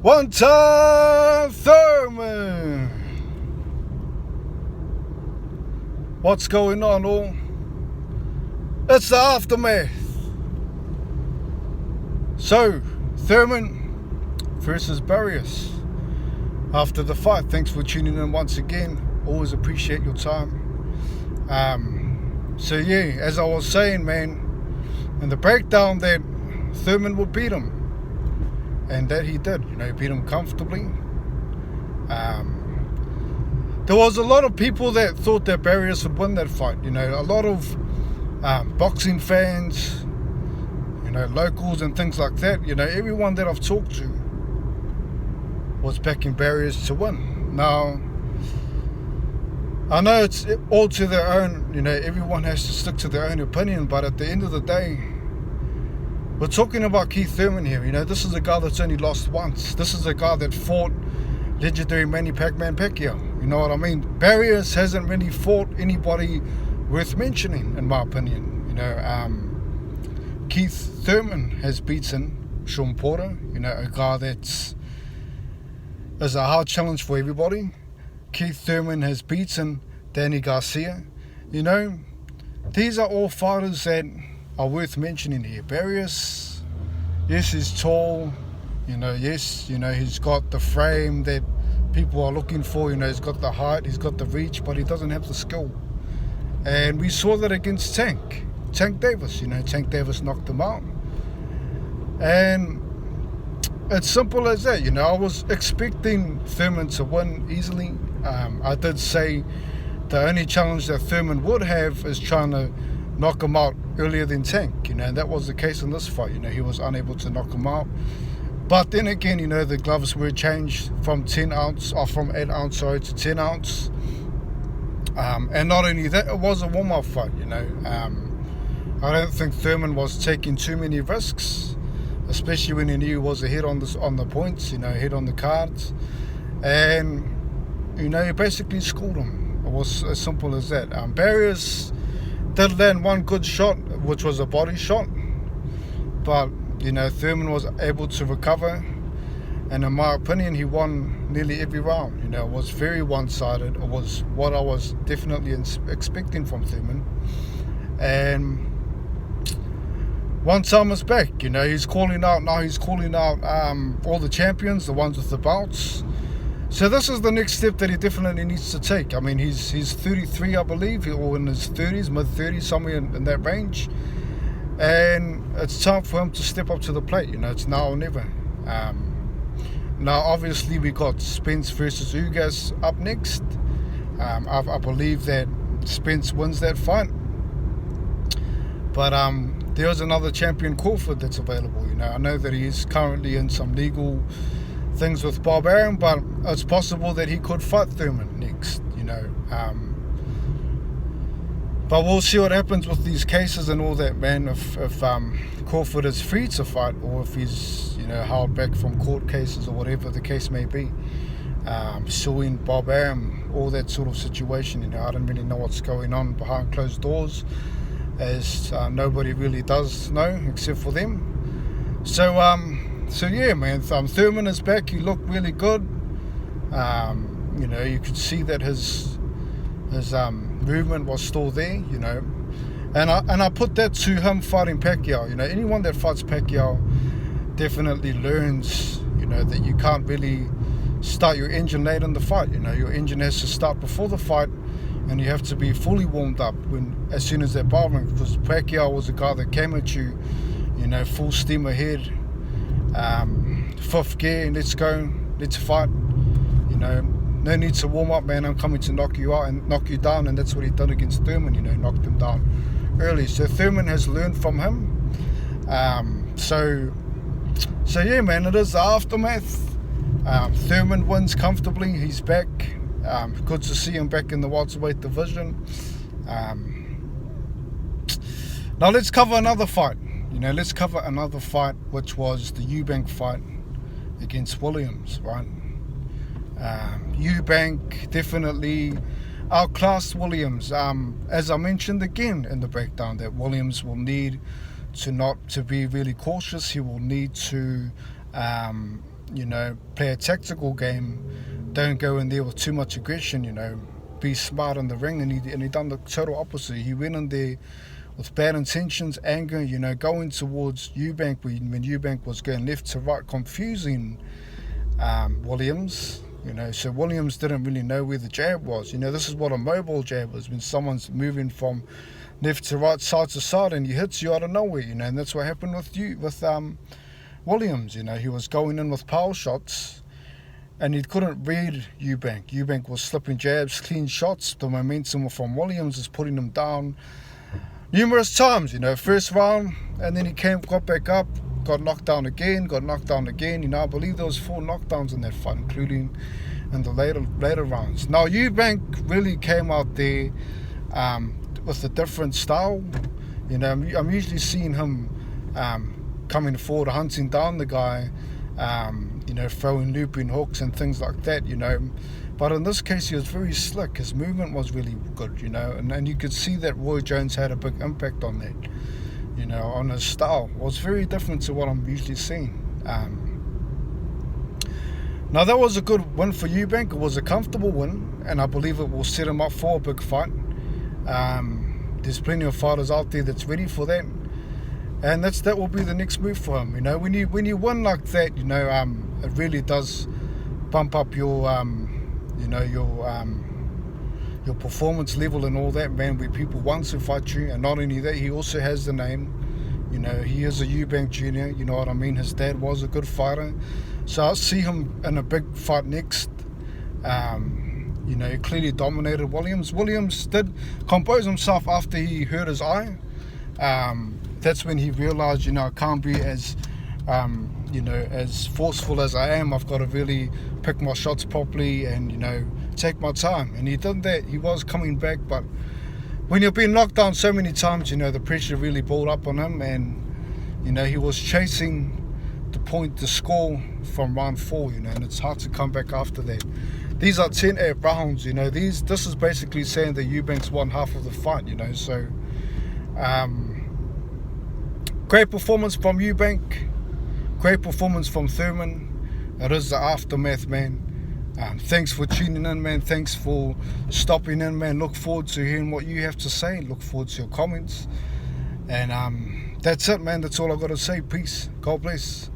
One time Thurman. What's going on, all? It's the aftermath. So, Thurman versus Barrios. After the fight, thanks for tuning in once again. Always appreciate your time. So yeah, as I was saying, man, in the breakdown that Thurman would beat him. And that he did, he beat him comfortably. There was a lot of people that thought that Barrios would win that fight. A lot of boxing fans, locals and things like that. Everyone that I've talked to was backing Barrios to win. Now, I know it's all to their own. Everyone has to stick to their own opinion. But at the end of the day, we're talking about Keith Thurman here. This is a guy that's only lost once. This is a guy that fought legendary Manny Pac-Man Pacquiao. You know what I mean? Barrios hasn't really fought anybody worth mentioning, in my opinion. Keith Thurman has beaten Shawn Porter. A guy that's is a hard challenge for everybody. Keith Thurman has beaten Danny Garcia. These are all fighters that are worth mentioning here. Barrios, yes, he's tall, yes, he's got the frame that people are looking for, he's got the height, he's got the reach, but he doesn't have the skill. And we saw that against Tank Davis. Tank Davis knocked him out. And it's simple as that. I was expecting Thurman to win easily. I did say the only challenge that Thurman would have is trying to knock him out earlier than Tank, and that was the case in this fight. He was unable to knock him out. But then again, the gloves were changed from 8 ounce to 10 ounce. And not only that, it was a warm-up fight. I don't think Thurman was taking too many risks, especially when he knew he was ahead on the points, ahead on the cards, and he basically schooled him. It was as simple as that. Barrios did land one good shot, which was a body shot, but Thurman was able to recover, and in my opinion, he won nearly every round. It was very one-sided. It was what I was definitely expecting from Thurman. And one time is back. He's calling out now. He's calling out all the champions, the ones with the belts. So this is the next step that he definitely needs to take. I mean, he's 33, I believe, or in his 30s, mid-30s, somewhere in that range. And it's time for him to step up to the plate. It's now or never. Now, obviously, we got Spence versus Ugas up next. I believe that Spence wins that fight. But there's another champion, Crawford, that's available. I know that he is currently in some legal things with Bob Arum, but it's possible that he could fight Thurman next, but we'll see what happens with these cases and all that, man. If Crawford is free to fight, or if he's held back from court cases or whatever the case may be, suing Bob Arum, all that sort of situation. I don't really know what's going on behind closed doors, as nobody really does know except for them. So yeah, man, Thurman is back. He looked really good. You could see that his movement was still there. And I put that to him fighting Pacquiao. Anyone that fights Pacquiao definitely learns, that you can't really start your engine late in the fight. Your engine has to start before the fight, and you have to be fully warmed up as soon as they're bowling. Because Pacquiao was a guy that came at you, full steam ahead. 5th gear, let's go, let's fight. No need to warm up, man. I'm coming to knock you out and knock you down, and that's what he did against Thurman. Knocked him down early. So Thurman has learned from him. So yeah, man, it is the aftermath. Thurman wins comfortably. He's back. Good to see him back in the welterweight division. Now let's cover another fight. Let's cover another fight, which was the Eubank fight against Williams, right? Eubank definitely outclassed Williams. As I mentioned again in the breakdown, that Williams will need to be really cautious. He will need to Play a tactical game. Don't go in there with too much aggression, be smart in the ring, and he done the total opposite. He went in there with bad intentions, anger, going towards Eubank when Eubank was going left to right, confusing Williams. So Williams didn't really know where the jab was. This is what a mobile jab is, when someone's moving from left to right, side to side, and he hits you out of nowhere, and that's what happened with Williams. He was going in with power shots, and he couldn't read Eubank. Eubank was slipping jabs, clean shots. The momentum from Williams is putting him down numerous times, first round, and then he got back up, got knocked down again. I believe there was 4 knockdowns in that fight, including in the later rounds. Now, Eubank really came out there with a different style. I'm usually seeing him coming forward, hunting down the guy, throwing looping hooks and things like that, But in this case, he was very slick. His movement was really good, and you could see that Roy Jones had a big impact on that, on his style. It was very different to what I'm usually seeing. Now, that was a good win for Eubank. It was a comfortable win, and I believe it will set him up for a big fight. There's plenty of fighters out there that's ready for that. And that will be the next move for him. When you win like that, it really does bump up your performance level and all that, man. Where people want to fight you, and not only that, he also has the name. He is a Eubank Junior. You know what I mean? His dad was a good fighter, so I'll see him in a big fight next. He clearly dominated Williams. Williams did compose himself after he hurt his eye. That's when he realized, I can't be as forceful as I am. I've got to really pick my shots properly and, take my time. And he did that. He was coming back, but when you've been knocked down so many times, the pressure really built up on him, and, he was chasing the score from round 4, and it's hard to come back after that. These are 10-8 rounds, this is basically saying that Eubank's won half of the fight, so great performance from Eubank, great performance from Thurman. It is the aftermath, man. Thanks for tuning in, man. Thanks for stopping in, man. Look forward to hearing what you have to say. Look forward to your comments. And that's it, man. That's all I've got to say. Peace. God bless.